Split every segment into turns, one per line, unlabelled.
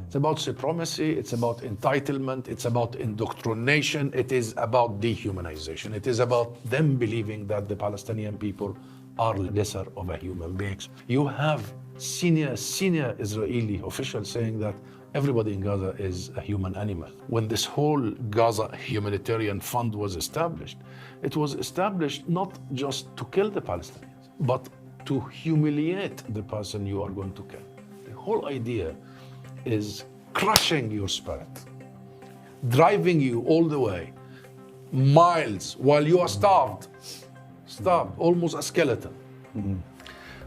It's about supremacy, it's about entitlement, it's about indoctrination, it is about dehumanization. It is about them believing that the Palestinian people are lesser of a human beings. You have senior Israeli officials saying that everybody in Gaza is a human animal. When this whole Gaza humanitarian fund was established, it was established not just to kill the Palestinians, but to humiliate the person you are going to kill. The whole idea is crushing your spirit, driving you all the way, miles, while you are starved, almost a skeleton.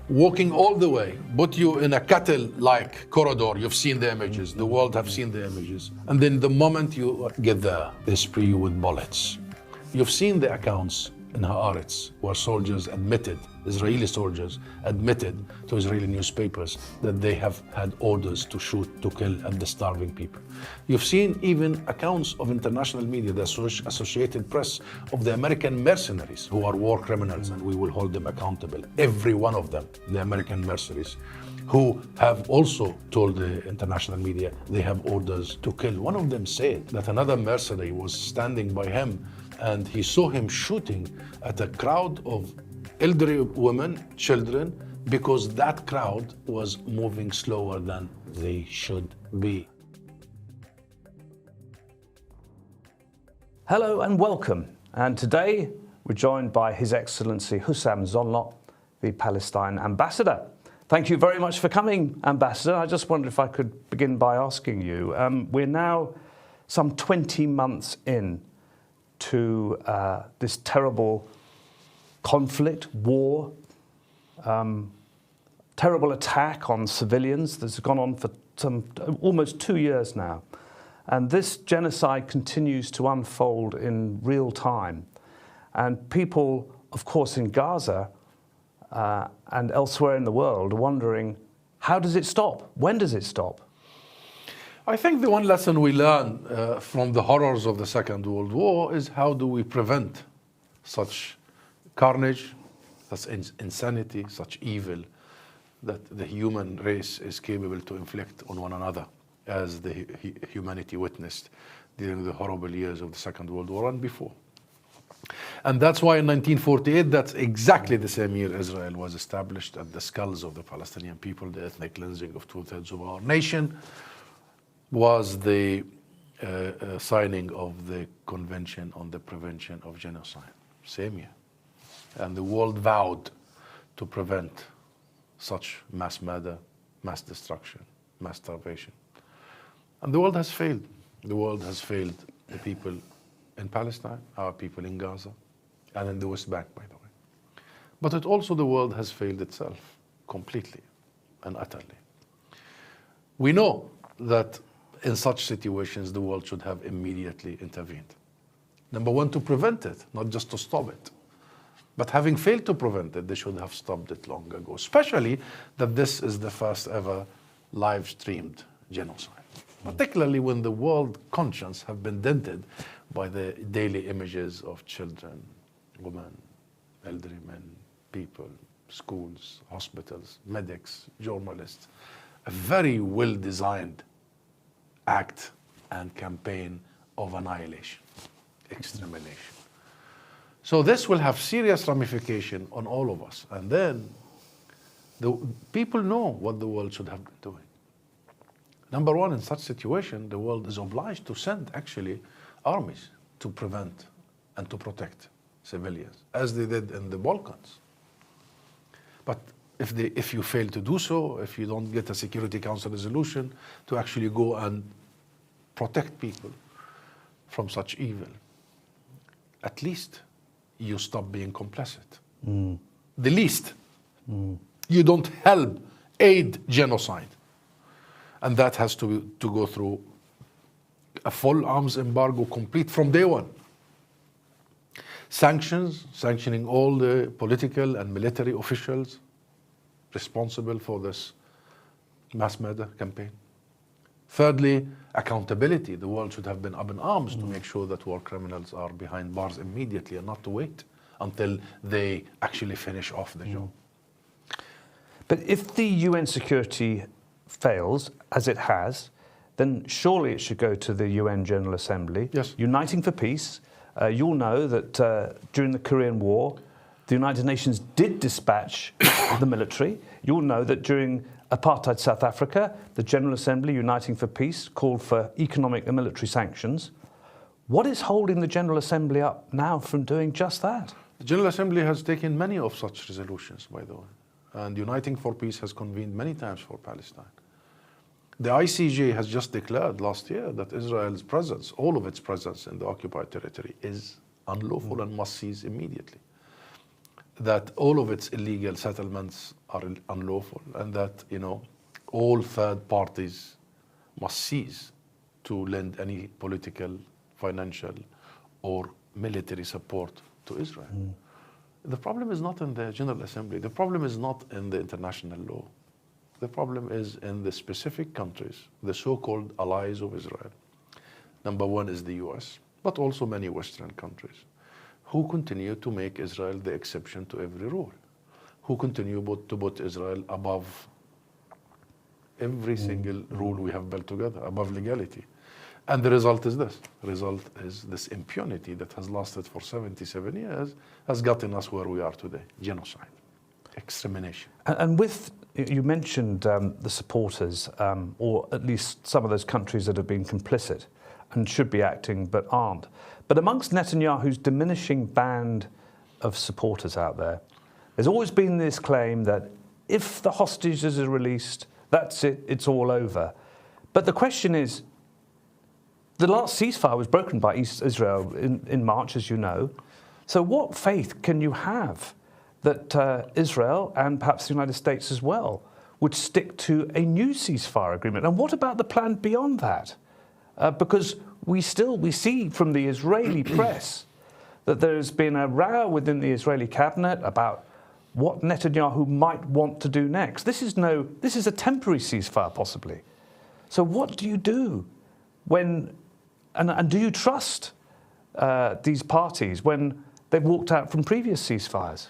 Walking all the way, put you in a cattle-like corridor. You've seen the images, the world have seen the images. And then the moment you get there, they spray you with bullets. You've seen the accounts in Haaretz where soldiers admitted, Israeli soldiers admitted to Israeli newspapers that they have had orders to shoot, to kill at the starving people. You've seen even accounts of international media, the Associated Press, of the American mercenaries who are war criminals, and we will hold them accountable. Every one of them, the American mercenaries, who have also told the international media they have orders to kill. One of them said that another mercenary was standing by him and he saw him shooting at a crowd of elderly women, children, because that crowd was moving slower than they should be.
Hello and welcome. And today we're joined by His Excellency Husam Zomlot, the Palestinian Ambassador. Thank you very much for coming, Ambassador. I just wondered if I could begin by asking you, we're now some 20 months in to this terrible conflict, war, terrible attack on civilians that's gone on for almost 2 years now. And this genocide continues to unfold in real time. And people, of course, in Gaza and elsewhere in the world are wondering, how does it stop? When does it stop?
I think the one lesson we learn from the horrors of the Second World War is how do we prevent such carnage, such insanity, such evil that the human race is capable to inflict on one another, as the humanity witnessed during the horrible years of the Second World War and before. And that's why in 1948, that's exactly the same year Israel was established, at the skulls of the Palestinian people, the ethnic cleansing of 2/3 of our nation, was the signing of the Convention on the Prevention of Genocide, same year. And the world vowed to prevent such mass murder, mass destruction, mass starvation. And the world has failed. The world has failed the people in Palestine, our people in Gaza, and in the West Bank, by the way. But it also, the world has failed itself completely and utterly. We know that in such situations, the world should have immediately intervened. Number one, to prevent it, not just to stop it. But having failed to prevent it, they should have stopped it long ago, especially that this is the first ever live-streamed genocide. Particularly when the world conscience have been dented by the daily images of children, women, elderly men, people, schools, hospitals, medics, journalists. A very well-designed act and campaign of annihilation, extermination. So this will have serious ramification on all of us. And then the people know what the world should have been doing. Number one, in such situation, the world is obliged to send actually armies to prevent and to protect civilians, as they did in the Balkans. But if you fail to do so, if you don't get a Security Council resolution to actually go and protect people from such evil, at least you stop being complicit. The least. You don't help, aid genocide. And that has to go through a full arms embargo, complete from day one. Sanctions, sanctioning all the political and military officials responsible for this mass murder campaign. Thirdly, accountability. The world should have been up in arms to make sure that war criminals are behind bars immediately and not to wait until they actually finish off the job.
But if the UN security fails, as it has, then surely it should go to the UN General Assembly.
Yes.
Uniting for Peace. You'll know that during the Korean War, the United Nations did dispatch the military. You'll know that during apartheid South Africa, the General Assembly, Uniting for Peace, called for economic and military sanctions. What is holding the General Assembly up now from doing just that?
The General Assembly has taken many of such resolutions, by the way. And Uniting for Peace has convened many times for Palestine. The ICJ has just declared last year that Israel's presence, all of its presence in the occupied territory, is unlawful and must cease immediately. That all of its illegal settlements are unlawful, and that, all third parties must cease to lend any political, financial, or military support to Israel. The problem is not in the General Assembly. The problem is not in the international law. The problem is in the specific countries, the so-called allies of Israel. Number one is the US, but also many Western countries, who continue to make Israel the exception to every rule, who continue to put Israel above every single rule we have built together, above legality. And the result is this. The result is this impunity that has lasted for 77 years has gotten us where we are today. Genocide, extermination.
And with, you mentioned the supporters, or at least some of those countries that have been complicit and should be acting but aren't. But amongst Netanyahu's diminishing band of supporters out there, there's always been this claim that if the hostages are released, that's it, it's all over. But the question is, the last ceasefire was broken by Israel in March, as you know. So what faith can you have that Israel, and perhaps the United States as well, would stick to a new ceasefire agreement? And what about the plan beyond that? Because we see from the Israeli press that there's been a row within the Israeli cabinet about what Netanyahu might want to do next. This is a temporary ceasefire, possibly. So what do you do when, and do you trust these parties when they've walked out from previous ceasefires?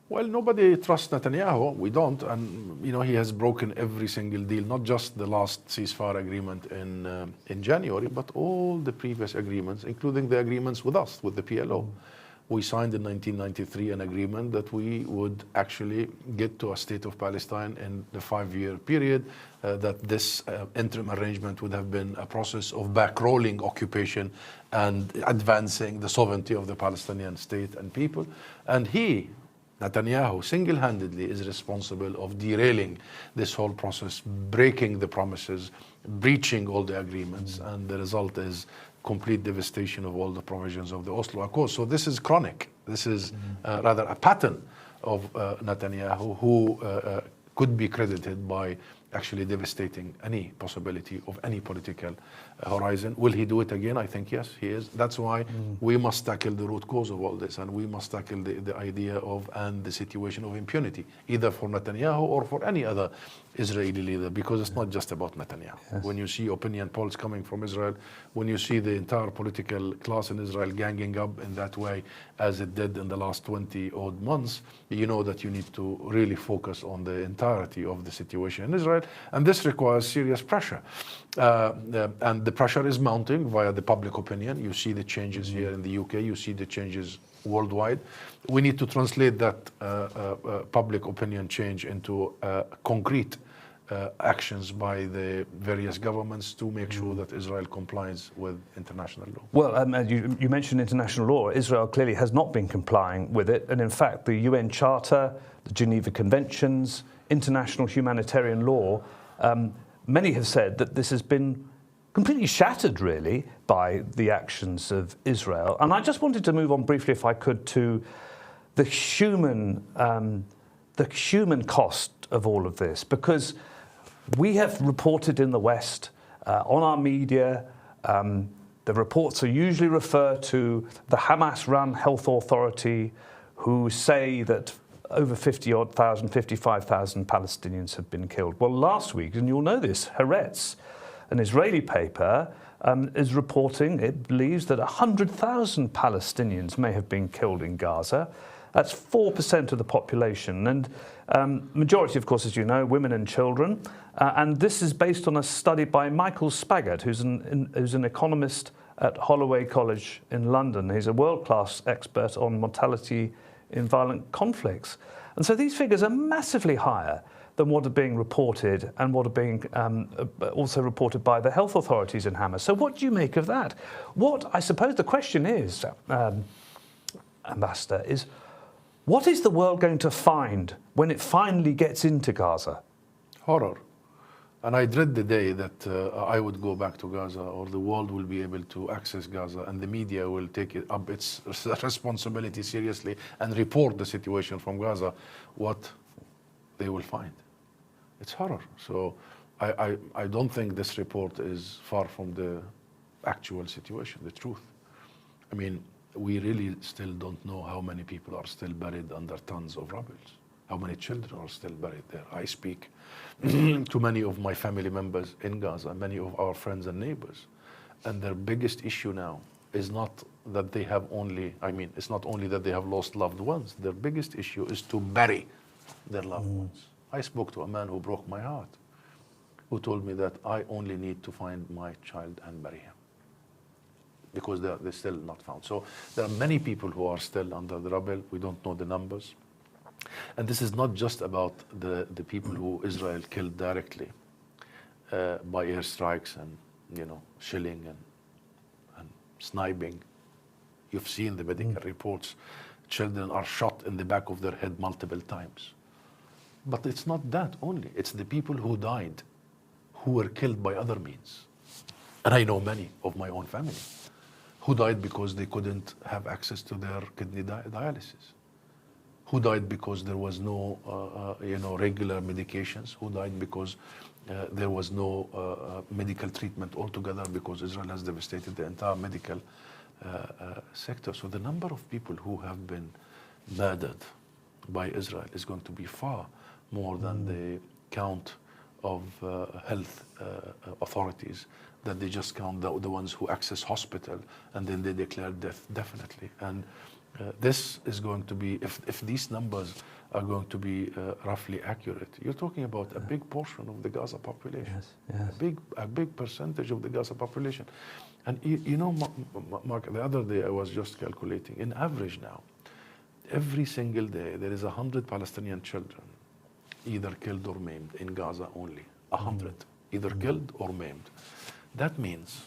Well, nobody trusts Netanyahu. We don't. And, he has broken every single deal, not just the last ceasefire agreement in January, but all the previous agreements, including the agreements with us, with the PLO. We signed in 1993 an agreement that we would actually get to a state of Palestine in the 5-year period, that this interim arrangement would have been a process of backrolling occupation and advancing the sovereignty of the Palestinian state and people. And Netanyahu, single-handedly is responsible of derailing this whole process, breaking the promises, breaching all the agreements, and the result is complete devastation of all the provisions of the Oslo Accord. So this is chronic. This is rather a pattern of Netanyahu, who could be credited by actually devastating any possibility of any political horizon. Will he do it again? I think yes, he is. That's why we must tackle the root cause of all this, and we must tackle the idea of and the situation of impunity, either for Netanyahu or for any other Israeli leader, because it's not just about Netanyahu. Yes. When you see opinion polls coming from Israel, when you see the entire political class in Israel ganging up in that way, as it did in the last 20-odd months, you know that you need to really focus on the entirety of the situation in Israel, and this requires serious pressure. And the pressure is mounting via the public opinion. You see the changes here in the UK, you see the changes worldwide. We need to translate that public opinion change into concrete actions by the various governments to make sure that Israel complies with international law.
Well, you mentioned international law. Israel clearly has not been complying with it. And in fact, the UN Charter, the Geneva Conventions, international humanitarian law, many have said that this has been completely shattered, really, by the actions of Israel. And I just wanted to move on briefly, if I could, to the human cost of all of this, because we have reported in the West, on our media, the reports are usually refer to the Hamas-run health authority, who say that over 55,000 Palestinians have been killed. Well, last week, and you'll know this, Haaretz, an Israeli paper, is reporting it believes that 100,000 Palestinians may have been killed in Gaza. That's 4% of the population. And majority, of course, as you know, women and children. And this is based on a study by Michael Spaggart, who's an economist at Holloway College in London. He's a world-class expert on mortality in violent conflicts. And so these figures are massively higher than what are being reported and what are being also reported by the health authorities in Hamas. So what do you make of that? What I suppose the question is, Ambassador, is what is the world going to find when it finally gets into Gaza?
Horror. And I dread the day that I would go back to Gaza, or the world will be able to access Gaza, and the media will take it up its responsibility seriously and report the situation from Gaza, what they will find. It's horror. So I don't think this report is far from the actual situation, the truth. I mean, we really still don't know how many people are still buried under tons of rubble. How many children are still buried there? I speak to many of my family members in Gaza, many of our friends and neighbors. And their biggest issue now is not that they have it's not only that they have lost loved ones. Their biggest issue is to bury their loved ones. I spoke to a man who broke my heart, who told me that I only need to find my child and bury him, because they're still not found. So there are many people who are still under the rubble. We don't know the numbers. And this is not just about the people who Israel killed directly by airstrikes and shelling and sniping. You've seen the medical reports. Children are shot in the back of their head multiple times. But it's not that only. It's the people who died, who were killed by other means. And I know many of my own family who died because they couldn't have access to their kidney dialysis, who died because there was no regular medications, who died because there was no medical treatment altogether, because Israel has devastated the entire medical sector. So the number of people who have been murdered by Israel is going to be far more than the count of health authorities, that they just count the ones who access hospital and then they declare death definitely. And this is going to be, if these numbers are going to be roughly accurate, you're talking about a big portion of the Gaza population.
Yes.
A big percentage of the Gaza population. And Mark, the other day I was just calculating, in average now, every single day there is 100 Palestinian children either killed or maimed in Gaza only. 100, either killed or maimed. That means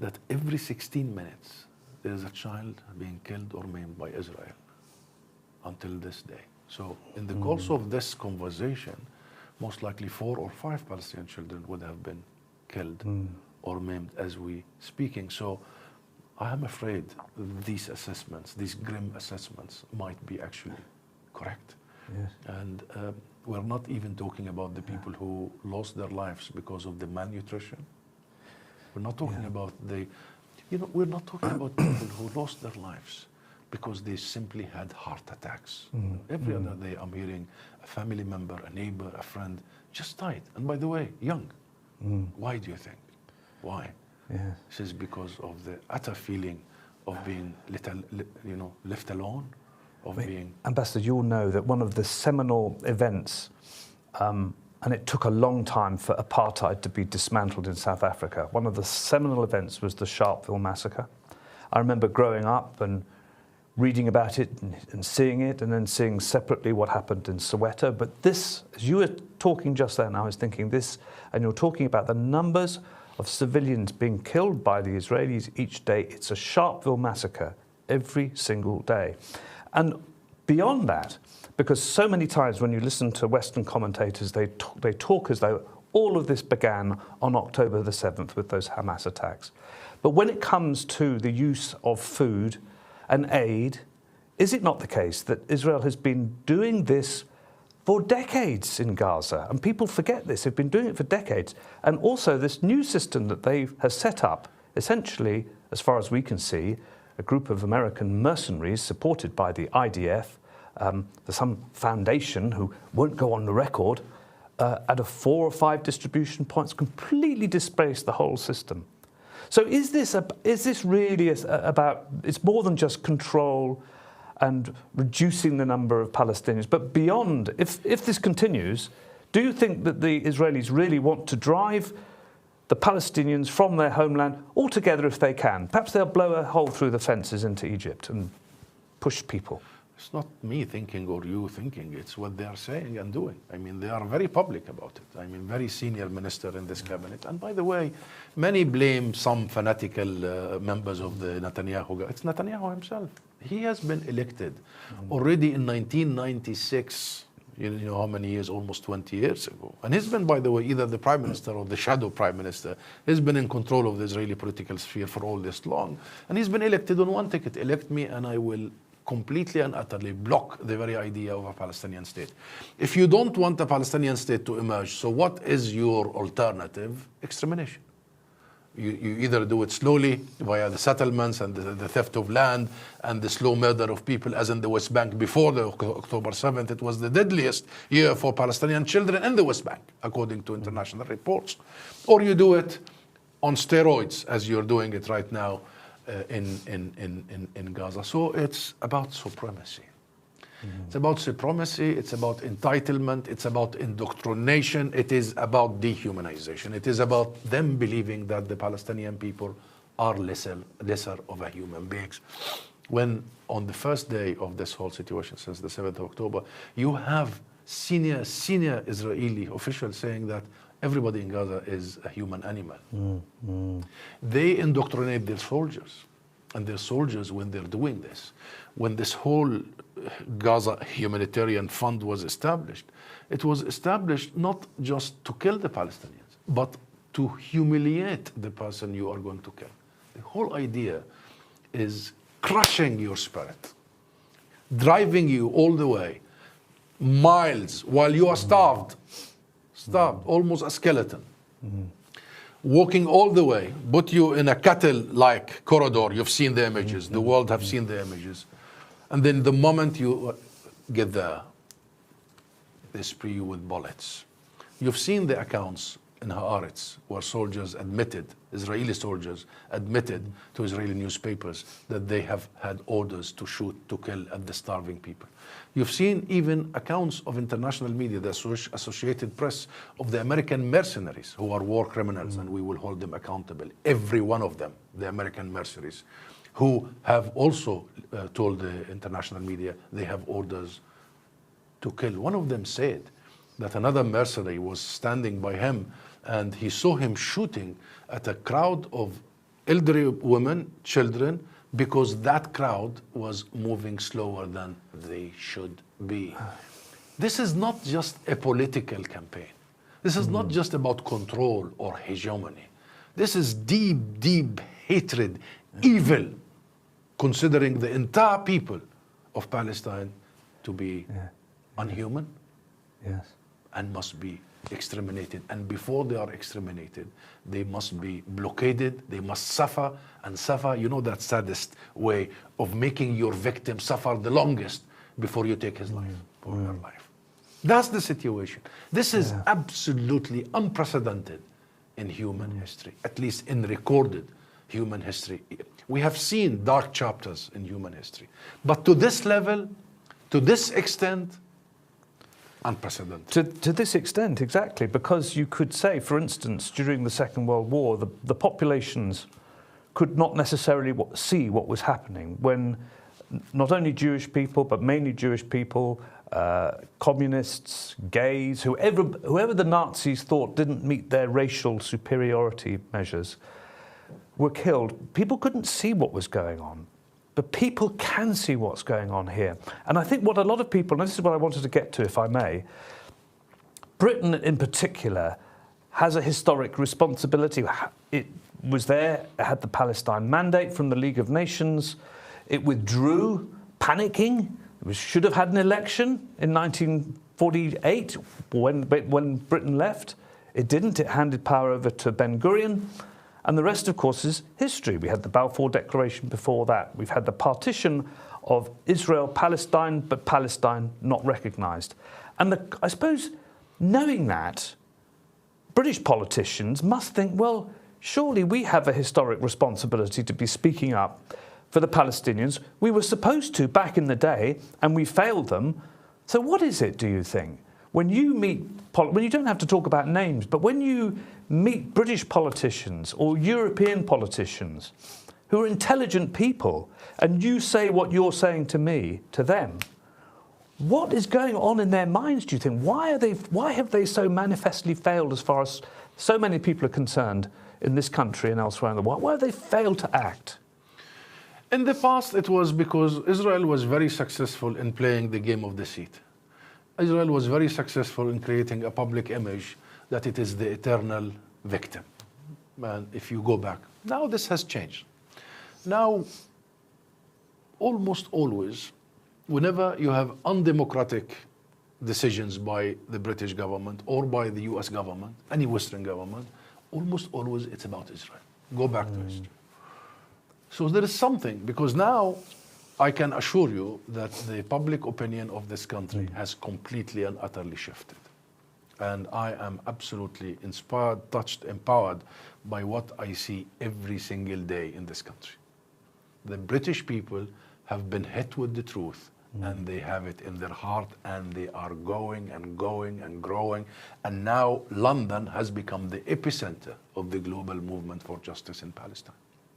that every 16 minutes there is a child being killed or maimed by Israel until this day. So in the course of this conversation, most likely 4 or 5 Palestinian children would have been killed or maimed as we speaking. So I am afraid these assessments, these grim assessments, might be actually correct.
Yes.
And we're not even talking about the people who lost their lives because of the malnutrition. We're not talking about we're not talking about people who lost their lives because they simply had heart attacks. Every other day I'm hearing a family member, a neighbor, a friend just died. And by the way, young. Why do you think? Why?
Yes.
This is because of the utter feeling of being left alone, of being...
Ambassador, you'll know that one of the seminal events, and it took a long time for apartheid to be dismantled in South Africa. One of the seminal events was the Sharpeville massacre. I remember growing up and reading about it and seeing it, and then seeing separately what happened in Soweto. But this, as you were talking just then, I was thinking this, and you're talking about the numbers of civilians being killed by the Israelis each day. It's a Sharpeville massacre every single day. And beyond that, because so many times when you listen to Western commentators, they talk as though all of this began on October the 7th with those Hamas attacks. But when it comes to the use of food and aid, is it not the case that Israel has been doing this for decades in Gaza? And people forget this. They've been doing it for decades. And also this new system that they have set up, essentially, as far as we can see, a group of American mercenaries supported by the IDF, there's some foundation who won't go on the record, at 4 or 5 distribution points, completely displaced the whole system. So is this really about, it's more than just control and reducing the number of Palestinians. But beyond, if this continues, do you think that the Israelis really want to drive the Palestinians from their homeland altogether if they can? Perhaps they'll blow a hole through the fences into Egypt and push people.
It's not me thinking or you thinking, it's what they are saying and doing. I mean, they are very public about it. I mean, very senior minister in this cabinet. And by the way, many blame some fanatical members of the Netanyahu. It's Netanyahu himself. He has been elected already in 1996. You know how many years? Almost 20 years ago. And he's been, by the way, either the prime minister or the shadow prime minister. He's been in control of the Israeli political sphere for all this long. And he's been elected on one ticket: elect me and I will completely and utterly block the very idea of a Palestinian state. If you don't want a Palestinian state to emerge, so what is your alternative? Extermination. You either do it slowly via the settlements and the theft of land and the slow murder of people, as in the West Bank before the October 7th. It was the deadliest year for Palestinian children in the West Bank, according to international reports. Or you do it on steroids, as you're doing it right now in Gaza. So it's about supremacy. It's about supremacy, it's about entitlement, it's about indoctrination, it is about dehumanization. It is about them believing that the Palestinian people are lesser of a human beings. When on the first day of this whole situation, since the 7th of October, you have senior Israeli officials saying that everybody in Gaza is a human animal. They indoctrinate their soldiers. And their soldiers, when they're doing this, when this whole Gaza humanitarian fund was established, it was established not just to kill the Palestinians, but to humiliate the person you are going to kill. The whole idea is crushing your spirit, driving you all the way, miles, while you are starved, almost a skeleton. Walking all the way, put you in a cattle-like corridor. You've seen the images. The world have seen the images. And then the moment you get there, they spray you with bullets. You've seen the accounts in Haaretz where soldiers admitted, Israeli soldiers admitted to Israeli newspapers that they have had orders to shoot, to kill at the starving people. You've seen even accounts of international media, the Associated Press, of the American mercenaries who are war criminals, and we will hold them accountable. Every one of them, the American mercenaries, who have also told the international media they have orders to kill. One of them said that another mercenary was standing by him and he saw him shooting at a crowd of elderly women, children, because that crowd was moving slower than they should be. This is not just a political campaign. This is not just about control or hegemony. This is deep hatred, evil, considering the entire people of Palestine to be unhuman and must be exterminated. And before they are exterminated, they must be blockaded, they must suffer and suffer. You know that saddest way of making your victim suffer the longest before you take his life, or her life. That's the situation. This is absolutely unprecedented in human history, at least in recorded human history. We have seen dark chapters in human history, but to this level, to this extent, unprecedented.
To this extent, exactly, because you could say, for instance, during the Second World War, the populations could not necessarily see what was happening when not only Jewish people, but mainly Jewish people, communists, gays, whoever the Nazis thought didn't meet their racial superiority measures, were killed. People couldn't see what was going on. But people can see what's going on here. And I think what a lot of people, and this is what I wanted to get to, if I may, Britain in particular has a historic responsibility. It was there, it had the Palestine Mandate from the League of Nations. It withdrew, panicking. It should have had an election in 1948 when Britain left. It didn't. It handed power over to Ben-Gurion. And the rest, of course, is history. We had the Balfour Declaration before that. We've had the partition of Israel-Palestine, but Palestine not recognised. And I suppose, knowing that, British politicians must think, well, surely we have a historic responsibility to be speaking up for the Palestinians. We were supposed to back in the day, and we failed them. So what is it, do you think? When you meet, when you don't have to talk about names, but when you meet British politicians or European politicians who are intelligent people, and you say what you're saying to me, to them, what is going on in their minds, do you think? Why have they so manifestly failed as far as so many people are concerned in this country and elsewhere in the world? Why have they failed to act?
In the past, it was because Israel was very successful in playing the game of deceit. Israel was very successful in creating a public image that it is the eternal victim. And if you go back, now this has changed. Now, almost always, whenever you have undemocratic decisions by the British government or by the US government, any Western government, almost always it's about Israel. Go back to history. So there is something, because now I can assure you that the public opinion of this country has completely and utterly shifted. And I am absolutely inspired, touched, empowered by what I see every single day in this country. The British people have been hit with the truth, and they have it in their heart, and they are going and going and growing. And now London has become the epicenter of the global movement for justice in Palestine,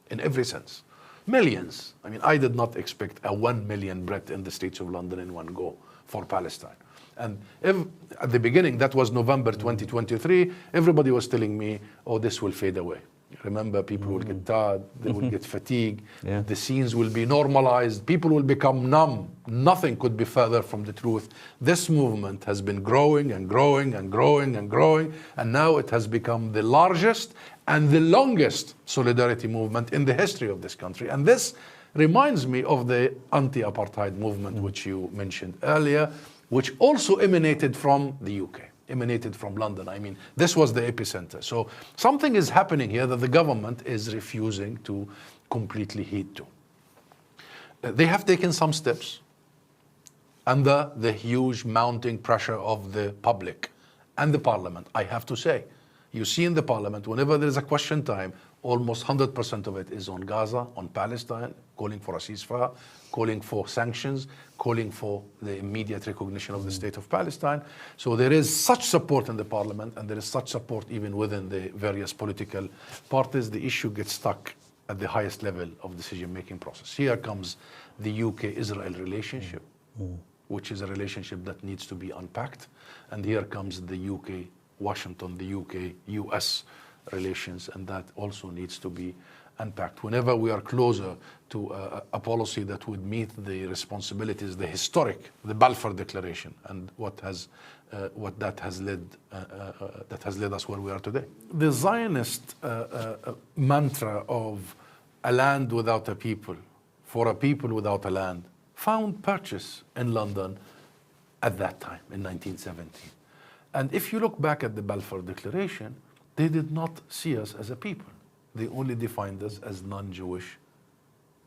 in every sense. Millions. I mean, I did not expect a 1 million Brit in the streets of London in one go for Palestine. And at the beginning, that was November 2023, everybody was telling me, oh, this will fade away. Remember, people will get tired, they will get fatigued, the scenes will be normalized, people will become numb. Nothing could be further from the truth. This movement has been growing and growing and growing and growing, and now it has become the largest and the longest solidarity movement in the history of this country. And this reminds me of the anti-apartheid movement, which you mentioned earlier, which also emanated from the UK. Emanated from London. I mean, this was the epicenter. So something is happening here that the government is refusing to completely heed to. They have taken some steps under the huge mounting pressure of the public and the parliament. I have to say, you see in the parliament, whenever there is a question time, almost 100% of it is on Gaza, on Palestine, calling for a ceasefire, calling for sanctions, calling for the immediate recognition of the state of Palestine. So there is such support in the parliament, and there is such support even within the various political parties. The issue gets stuck at the highest level of decision-making process. Here comes the UK-Israel relationship, which is a relationship that needs to be unpacked. And here comes the UK-Washington, the UK-US relations, and that also needs to be unpacked. Whenever we are closer to a policy that would meet the responsibilities, the historic, the Balfour Declaration, and what that has led us where we are today. The Zionist mantra of a land without a people, for a people without a land, found purchase in London at that time, in 1917. And if you look back at the Balfour Declaration, they did not see us as a people. They only defined us as non-Jewish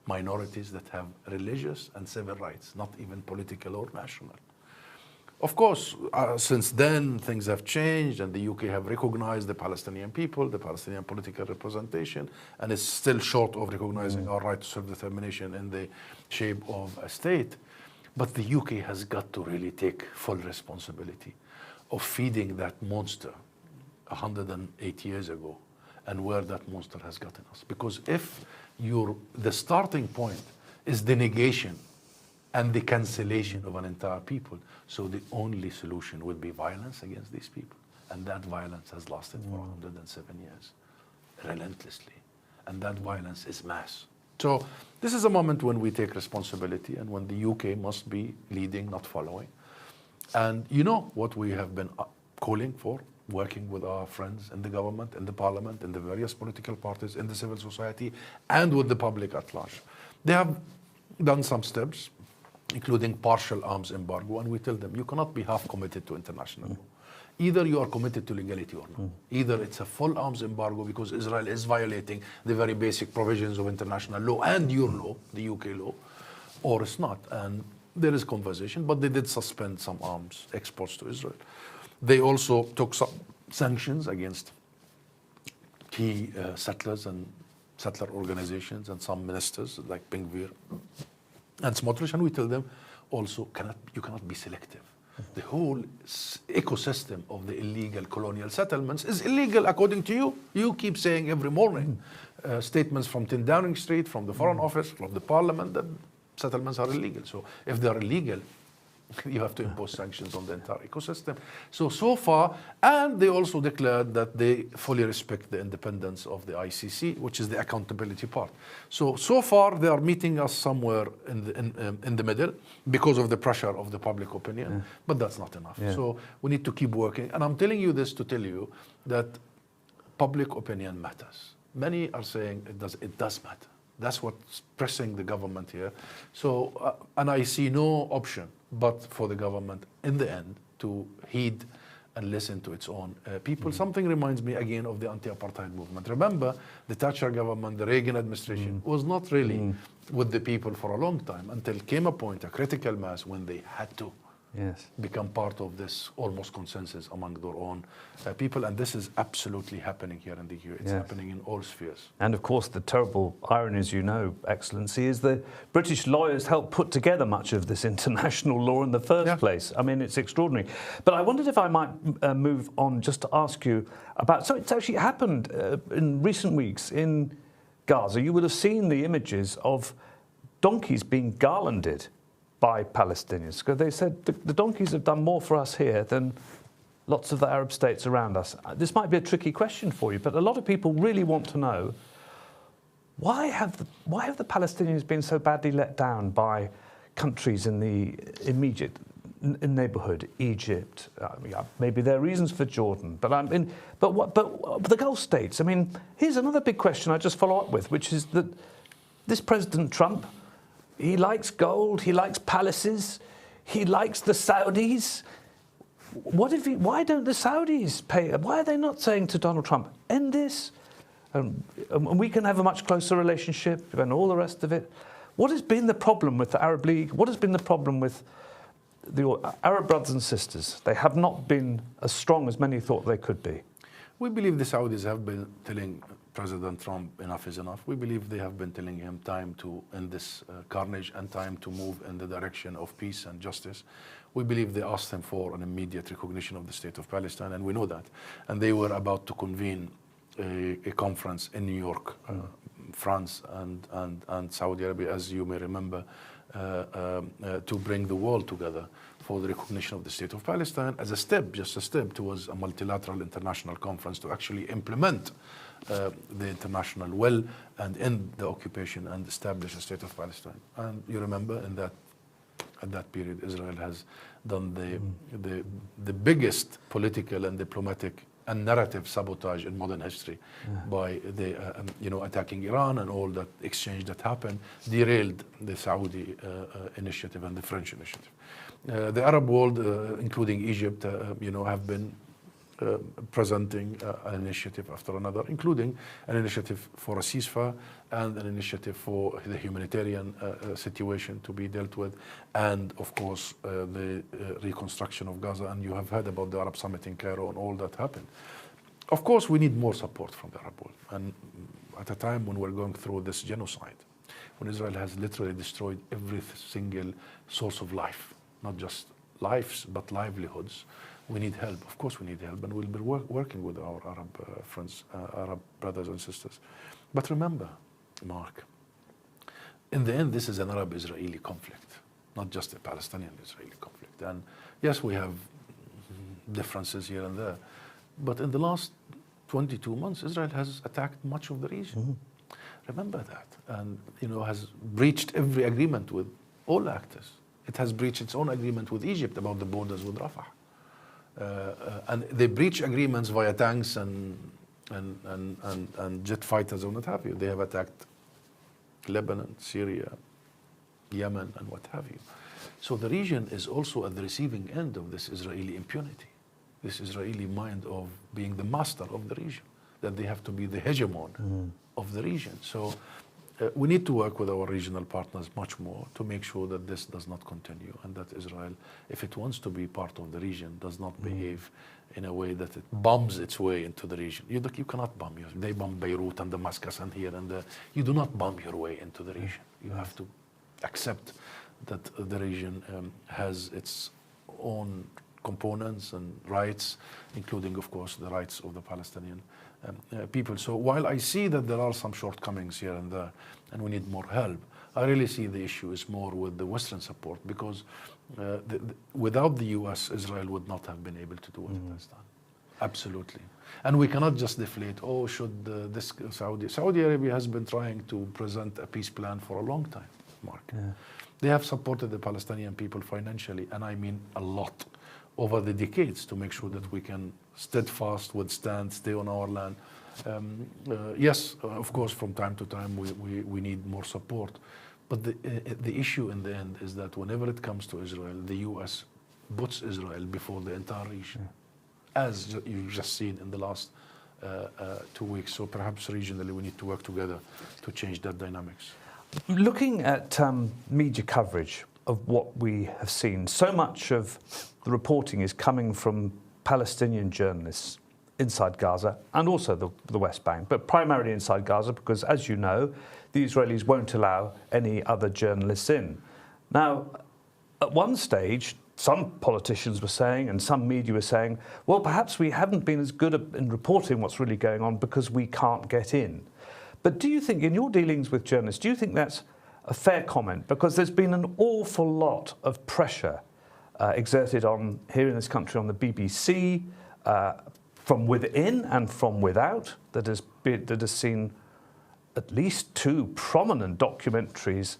minorities that have religious and civil rights, not even political or national. Of course, since then, things have changed, and the UK have recognized the Palestinian people, the Palestinian political representation, and is still short of recognizing our right to self-determination in the shape of a state. But the UK has got to really take full responsibility of feeding that monster 108 years ago, and where that monster has gotten us. Because if the starting point is the negation and the cancellation of an entire people, so the only solution would be violence against these people. And that violence has lasted for 107 years, relentlessly. And that violence is mass. So this is a moment when we take responsibility, and when the UK must be leading, not following. And you know what we have been calling for, working with our friends in the government, in the parliament, in the various political parties, in the civil society, and with the public at large. They have done some steps, including partial arms embargo, and we tell them, you cannot be half committed to international law. Either you are committed to legality or not. Either it's a full arms embargo because Israel is violating the very basic provisions of international law and your law, the UK law, or it's not. And there is conversation, but they did suspend some arms exports to Israel. They also took some sanctions against key settlers and settler organizations and some ministers like Ben-Gvir and Smotrich, and we tell them also you cannot be selective. The whole ecosystem of the illegal colonial settlements is illegal according to you. You keep saying every morning statements from 10 Downing Street, from the Foreign Office, from the Parliament, that settlements are illegal. So if they're illegal, you have to impose sanctions on the entire ecosystem. So far, and they also declared that they fully respect the independence of the ICC, which is the accountability part. So far, they are meeting us somewhere in the middle because of the pressure of the public opinion, but that's not enough.
Yeah.
So we need to keep working. And I'm telling you this to tell you that public opinion matters. Many are saying it does matter. That's what's pressing the government here. So, and I see no option but for the government in the end to heed and listen to its own people. Something reminds me again of the anti-apartheid movement. Remember, the Thatcher government, the Reagan administration was not really with the people for a long time until came a point, a critical mass, when they had to become part of this almost consensus among their own people. And this is absolutely happening here in the EU. It's happening in all spheres.
And of course, the terrible irony, as you know, Excellency, is the British lawyers helped put together much of this international law in the first place. I mean, it's extraordinary. But I wondered if I might move on just to ask you about, so it's actually happened in recent weeks in Gaza. You will have seen the images of donkeys being garlanded by Palestinians, because they said the donkeys have done more for us here than lots of the Arab states around us. This might be a tricky question for you, but a lot of people really want to know, why have the Palestinians been so badly let down by countries in the immediate neighbourhood, Egypt? Maybe there are reasons for Jordan, but the Gulf states. I mean, here's another big question I just follow up with, which is that this President Trump, he likes gold, he likes palaces, he likes the Saudis. Why don't the Saudis pay? Why are they not saying to Donald Trump, end this, and we can have a much closer relationship and all the rest of it? What has been the problem with the Arab League? What has been the problem with the Arab brothers and sisters? They have not been as strong as many thought they could be.
We believe the Saudis have been telling President Trump enough is enough. We believe they have been telling him time to end this carnage and time to move in the direction of peace and justice. We believe they asked him for an immediate recognition of the state of Palestine, and we know that. And they were about to convene a conference in New York, France and Saudi Arabia, as you may remember, to bring the world together for the recognition of the state of Palestine as a step, just a step towards a multilateral international conference to actually implement the international will and end the occupation and establish a state of Palestine. And you remember at that period, Israel has done the biggest political and diplomatic and narrative sabotage in modern history by the attacking Iran, and all that exchange that happened derailed the Saudi initiative and the French initiative. The Arab world, including Egypt, have been presenting an initiative after another, including an initiative for a ceasefire and an initiative for the humanitarian situation to be dealt with, and of course the reconstruction of Gaza. And you have heard about the Arab Summit in Cairo and all that happened. Of course, we need more support from the Arab world, and at a time when we're going through this genocide, when Israel has literally destroyed every single source of life, not just lives but livelihoods, we need help. Of course we need help, and we'll be working with our Arab friends, Arab brothers and sisters. But remember, Mark, in the end, this is an Arab-Israeli conflict, not just a Palestinian-Israeli conflict. And yes, we have differences here and there, but in the last 22 months, Israel has attacked much of the region. Remember that, and has breached every agreement with all actors. It has breached its own agreement with Egypt about the borders with Rafah. And they breach agreements via tanks and jet fighters and what have you. They have attacked Lebanon, Syria, Yemen, and what have you. So the region is also at the receiving end of this Israeli impunity, this Israeli mind of being the master of the region, that they have to be the hegemon of the region. So we need to work with our regional partners much more to make sure that this does not continue and that Israel, if it wants to be part of the region, does not behave in a way that it bombs its way into the region. You cannot bomb. They bomb Beirut and Damascus and here and there. You do not bomb your way into the region. You have to accept that the region has its own components and rights, including, of course, the rights of the Palestinian people. So while I see that there are some shortcomings here and there, and we need more help, I really see the issue is more with the Western support, because without the US, Israel would not have been able to do what it has done. Absolutely. And we cannot just deflate, oh, should this Saudi Arabia has been trying to present a peace plan for a long time, Mark. Yeah. They have supported the Palestinian people financially, and I mean a lot, over the decades, to make sure that we can steadfast, withstand, stay on our land. Yes, of course, from time to time we need more support. But the issue in the end is that whenever it comes to Israel, the US puts Israel before the entire region, as you've just seen in the last 2 weeks. So perhaps regionally we need to work together to change that dynamics.
Looking at media coverage of what we have seen, so much of the reporting is coming from Palestinian journalists inside Gaza and also the West Bank, but primarily inside Gaza because, as you know, the Israelis won't allow any other journalists in. Now, at one stage, some politicians were saying and some media were saying, well, perhaps we haven't been as good in reporting what's really going on because we can't get in. But do you think, in your dealings with journalists, do you think that's a fair comment? Because there's been an awful lot of pressure exerted on here in this country on the BBC from within and from without that has seen at least 2 prominent documentaries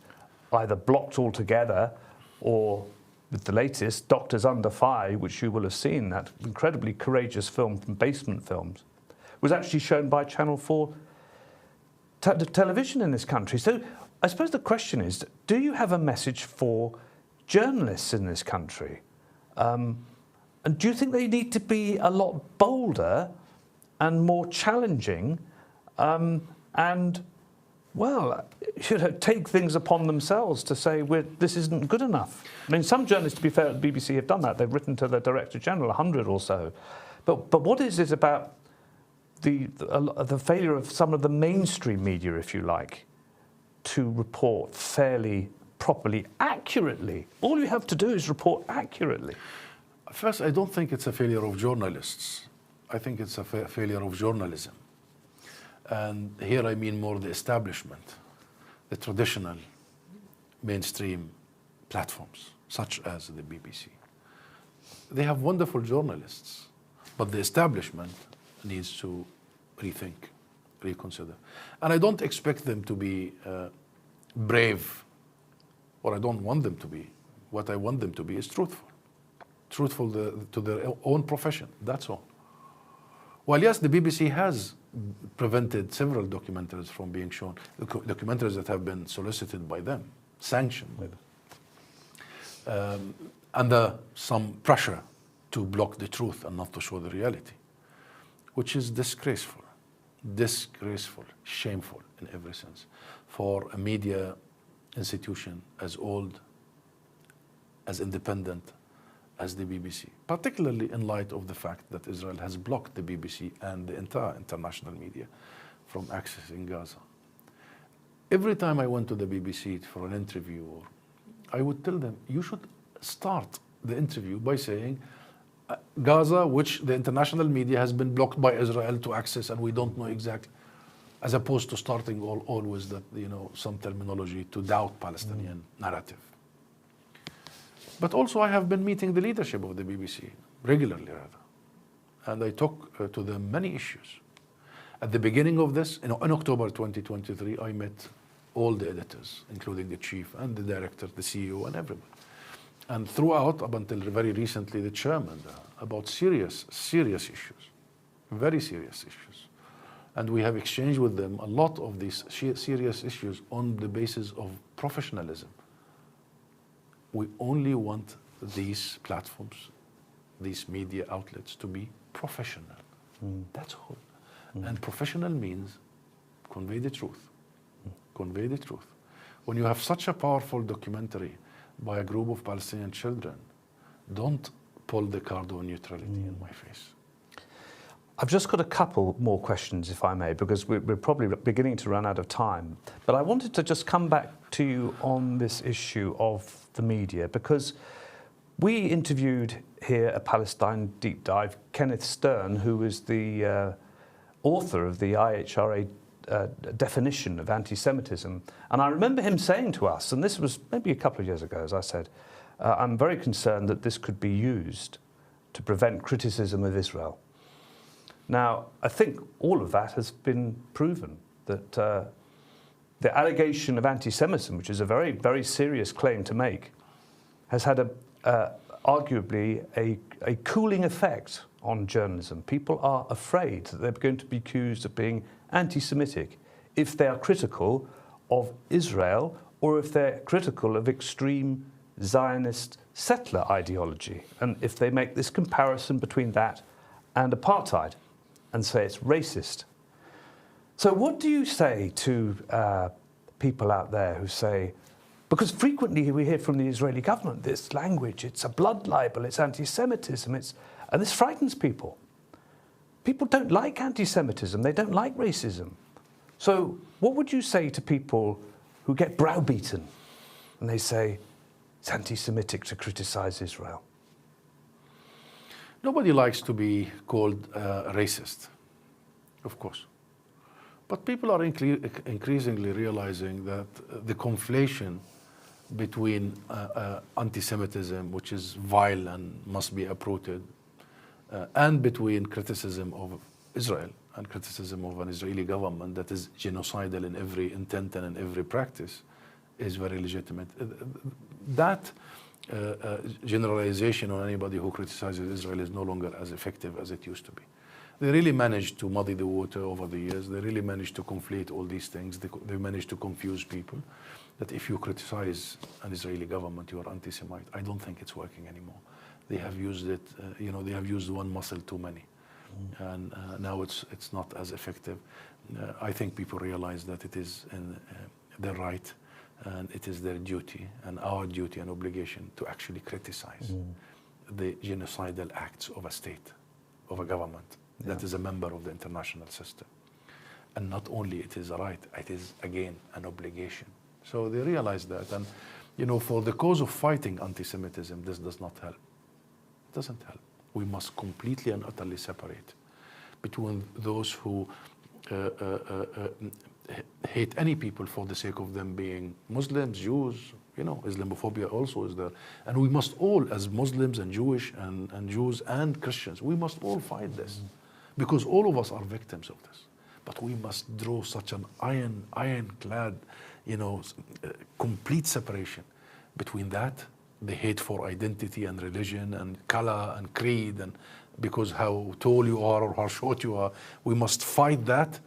either blocked altogether or, with the latest, Doctors Under Fire, which you will have seen, that incredibly courageous film from Basement Films, was actually shown by Channel 4 television in this country. So I suppose the question is, do you have a message for journalists in this country? And do you think they need to be a lot bolder and more challenging and, well, take things upon themselves to say, this isn't good enough? I mean, some journalists, to be fair, at the BBC have done that. They've written to the Director General, 100 or so. But what is it about the failure of some of the mainstream media, if you like, to report fairly, properly, accurately? All you have to do is report accurately.
First, I don't think it's a failure of journalists. I think it's a failure of journalism. And here I mean more the establishment, the traditional mainstream platforms, such as the BBC. They have wonderful journalists, but the establishment needs to rethink, reconsider. And I don't expect them to be brave, or I don't want them to be. What I want them to be is truthful. Truthful to their own profession, that's all. Well, yes, the BBC has prevented several documentaries from being shown, documentaries that have been solicited by them, sanctioned by them, under some pressure to block the truth and not to show the reality, which is disgraceful, shameful in every sense, for a media institution as old, as independent as the BBC, particularly in light of the fact that Israel has blocked the BBC and the entire international media from accessing Gaza. Every time I went to the BBC for an interview, I would tell them, you should start the interview by saying, Gaza, which the international media has been blocked by Israel to access, and we don't know exactly, as opposed to starting always that, some terminology to doubt Palestinian narrative. But also I have been meeting the leadership of the BBC, regularly rather, and I talk to them many issues. At the beginning of this, in October 2023, I met all the editors, including the chief and the director, the CEO, and everyone. And throughout, up until very recently, the chairman, about serious issues, very serious issues. And we have exchanged with them a lot of these serious issues on the basis of professionalism. We only want these platforms, these media outlets to be professional. That's all. And professional means convey the truth, convey the truth. When you have such a powerful documentary by a group of Palestinian children, don't pull the card of neutrality in my face.
I've just got a couple more questions, if I may, because we're probably beginning to run out of time. But I wanted to just come back to you on this issue of the media, because we interviewed here at Palestine DeepDive Kenneth Stern, who is the author of the IHRA definition of anti-Semitism. And I remember him saying to us, and this was maybe a couple of years ago, as I said, I'm very concerned that this could be used to prevent criticism of Israel. Now, I think all of that has been proven, that the allegation of anti-Semitism, which is a very, very serious claim to make, has had arguably a cooling effect on journalism. People are afraid that they're going to be accused of being anti-Semitic if they are critical of Israel or if they're critical of extreme Zionist settler ideology, and if they make this comparison between that and apartheid and say it's racist. So what do you say to people out there who say, because frequently we hear from the Israeli government this language, it's a blood libel, it's anti-Semitism, and this frightens people. People don't like anti-Semitism, they don't like racism. So what would you say to people who get browbeaten and they say it's anti-Semitic to criticize Israel?
Nobody likes to be called racist, of course. But people are increasingly realizing that the conflation between anti-Semitism, which is vile and must be uprooted, and between criticism of Israel and criticism of an Israeli government that is genocidal in every intent and in every practice, is very legitimate. That generalization on anybody who criticizes Israel is no longer as effective as it used to be. They really managed to muddy the water over the years. They really managed to conflate all these things. They managed to confuse people that if you criticize an Israeli government, you are anti-Semite. I don't think it's working anymore. They have used it, they have used one muscle too many. And now it's not as effective. I think people realize that it is their right and it is their duty and our duty and obligation to actually criticize the genocidal acts of a state, of a government that is a member of the international system. And not only it is a right, it is again an obligation. So they realize that. And for the cause of fighting anti-Semitism, this does not help. It doesn't help. We must completely and utterly separate between those who hate any people for the sake of them being Muslims, Jews, Islamophobia also is there. And we must all, as Muslims and Jewish and Jews and Christians, we must all fight this because all of us are victims of this. But we must draw such an ironclad, complete separation between that, the hate for identity and religion and color and creed, and because how tall you are or how short you are, we must fight that,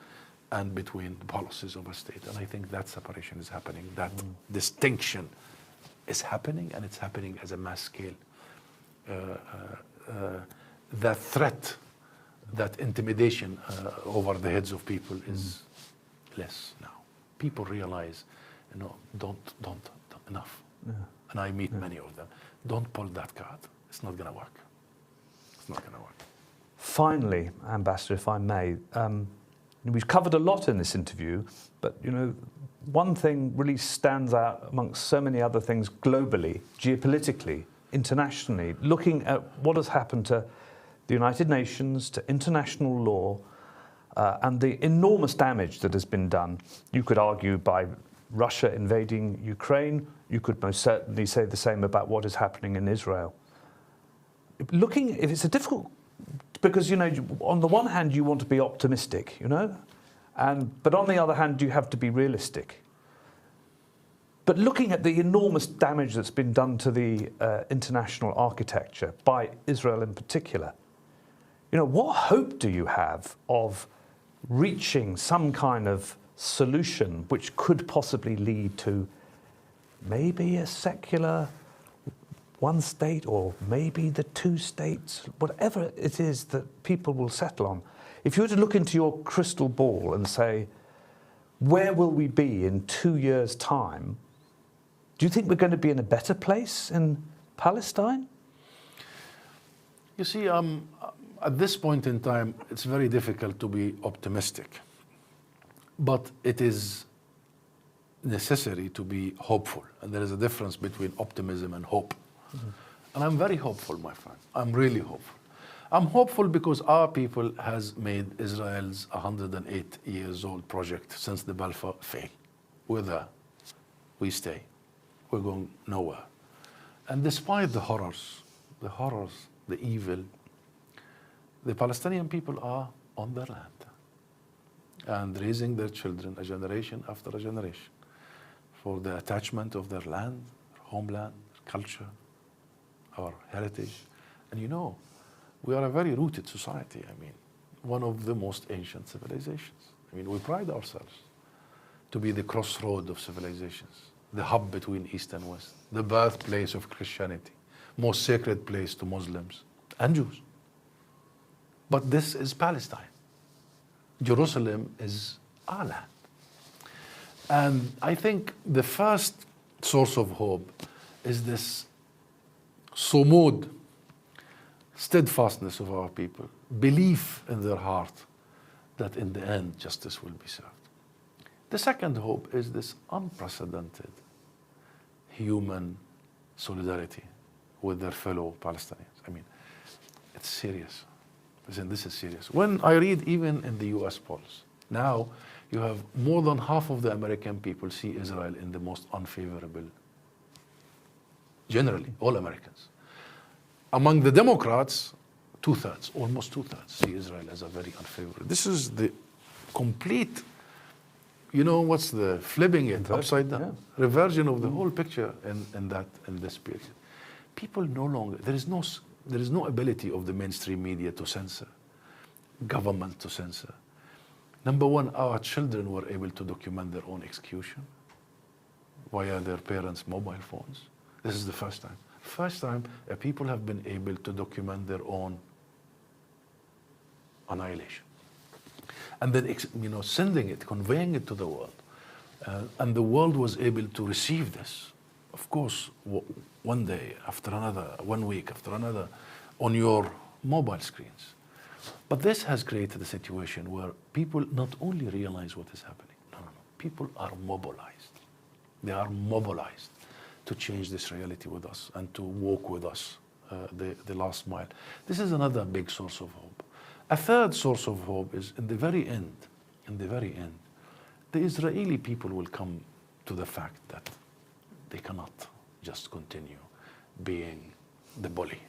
and between the policies of a state. And I think that separation is happening, that distinction is happening, and it's happening as a mass scale. That threat, that intimidation over the heads of people is less now. People realize, don't enough. Yeah. And I meet many of them. Don't pull that card. It's not going to work. It's not going to work.
Finally, Ambassador, if I may, we've covered a lot in this interview, but one thing really stands out amongst so many other things globally, geopolitically, internationally, looking at what has happened to the United Nations, to international law, and the enormous damage that has been done. You could argue by Russia invading Ukraine. You could most certainly say the same about what is happening in Israel. If it's a difficult, because on the one hand you want to be optimistic, but on the other hand you have to be realistic. But looking at the enormous damage that's been done to the international architecture by Israel in particular, what hope do you have of reaching some kind of solution which could possibly lead to maybe a secular one state, or maybe the two states, whatever it is that people will settle on? If you were to look into your crystal ball and say, where will we be in 2 years' time? Do you think we're going to be in a better place in Palestine?
You see, at this point in time, it's very difficult to be optimistic. But it is necessary to be hopeful. And there is a difference between optimism and hope. Mm-hmm. And I'm very hopeful, my friend. I'm really hopeful. I'm hopeful because our people has made Israel's 108 years old project since the Balfour fail. We're there. We stay. We're going nowhere. And despite the horrors, the evil, the Palestinian people are on their land and raising their children a generation after a generation for the attachment of their land, their homeland, their culture, our heritage. And you know, we are a very rooted society. I mean, one of the most ancient civilizations. I mean, we pride ourselves to be the crossroad of civilizations, the hub between East and West, the birthplace of Christianity, most sacred place to Muslims and Jews. But this is Palestine. Jerusalem is our land. And I think the first source of hope is this sumud, steadfastness of our people, belief in their heart that in the end justice will be served. The second hope is this unprecedented human solidarity with their fellow Palestinians. I mean, it's serious. Listen, this is serious. When I read even in the US polls, now you have more than half of the American people see Israel in the most unfavorable, generally, all Americans. Among the Democrats, two-thirds, almost two-thirds, see Israel as a very unfavorable. This is the complete, you know, what's the flipping it upside down? Yeah. Reversion of the whole picture in this period. People no longer, there is no ability of the mainstream media to censor, government to censor. Number one, our children were able to document their own execution via their parents' mobile phones. This is the first time. First time people have been able to document their own annihilation. And then, you know, sending it, conveying it to the world. And the world was able to receive this. Of course, one day after another, 1 week after another, on your mobile screens. But this has created a situation where people not only realize what is happening, no. People are mobilized. They are mobilized to change this reality with us and to walk with us the last mile. This is another big source of hope. A third source of hope is in the very end, the Israeli people will come to the fact that they cannot just continue being the bully.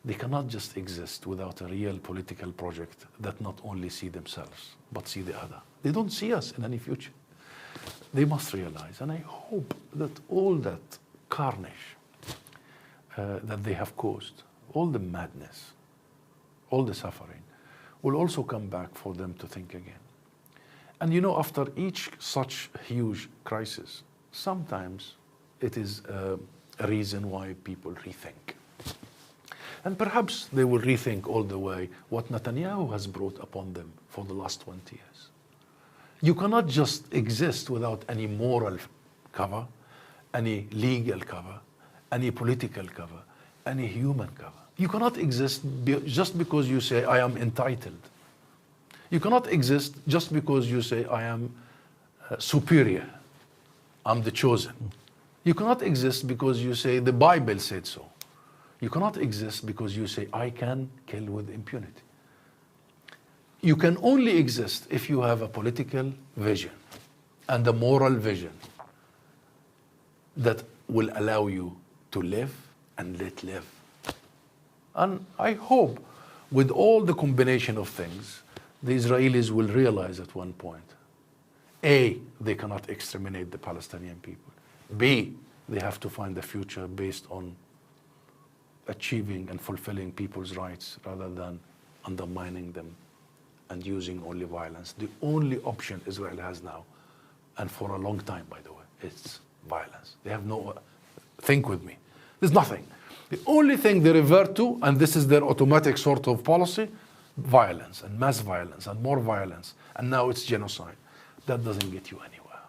They cannot just exist without a real political project that not only see themselves, but see the other. They don't see us in any future. They must realize, and I hope that all that carnage that they have caused, all the madness, all the suffering, will also come back for them to think again. And you know, after each such huge crisis, sometimes it is a reason why people rethink. And perhaps they will rethink all the way what Netanyahu has brought upon them for the last 20 years. You cannot just exist without any moral cover, any legal cover, any political cover, any human cover. You cannot exist just because you say, I am entitled. You cannot exist just because you say, I am superior. I'm the chosen. You cannot exist because you say, the Bible said so. You cannot exist because you say, I can kill with impunity. You can only exist if you have a political vision and a moral vision that will allow you to live and let live. And I hope with all the combination of things, the Israelis will realize at one point, A, they cannot exterminate the Palestinian people. B, they have to find a future based on achieving and fulfilling people's rights rather than undermining them and using only violence. The only option Israel has now, and for a long time, by the way, it's violence. They have no, think with me, there's nothing. The only thing they revert to, and this is their automatic sort of policy, violence and mass violence and more violence. And now it's genocide. that doesn't get you anywhere.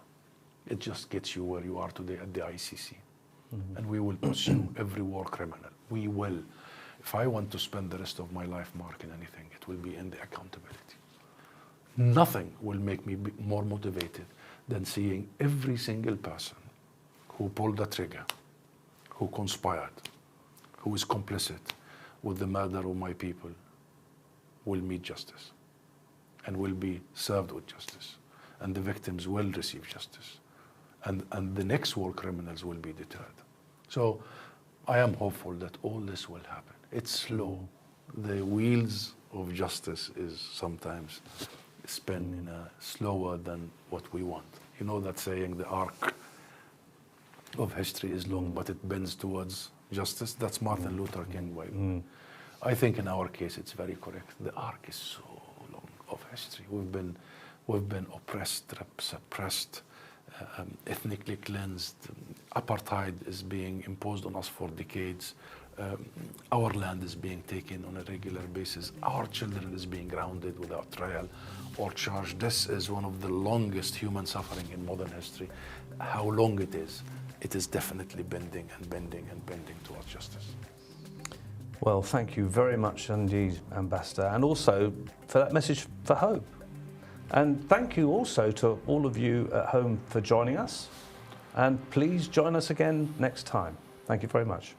It just gets you where you are today at the ICC. And we will pursue every war criminal. We will. If I want to spend the rest of my life marking anything, it will be in the accountability. Nothing will make me be more motivated than seeing every single person who pulled the trigger, who conspired, who is complicit with the murder of my people, will meet justice and will be served with justice. And the victims will receive justice. And the next war criminals will be deterred. So I am hopeful that all this will happen. It's slow. The wheels of justice is sometimes spin in a slower than what we want. You know that saying, the arc of history is long, but it bends towards justice? That's Martin Luther King, by the way. I think in our case it's very correct. The arc is so long of history. We've been oppressed, suppressed, ethnically cleansed. Apartheid is being imposed on us for decades. Our land is being taken on a regular basis. Our children is being grounded without trial or charge. This is one of the longest human suffering in modern history. How long it is definitely bending and bending and bending towards justice.
Well, thank you very much indeed, Ambassador, and also for that message for hope. And thank you also to all of you at home for joining us. And please join us again next time. Thank you very much.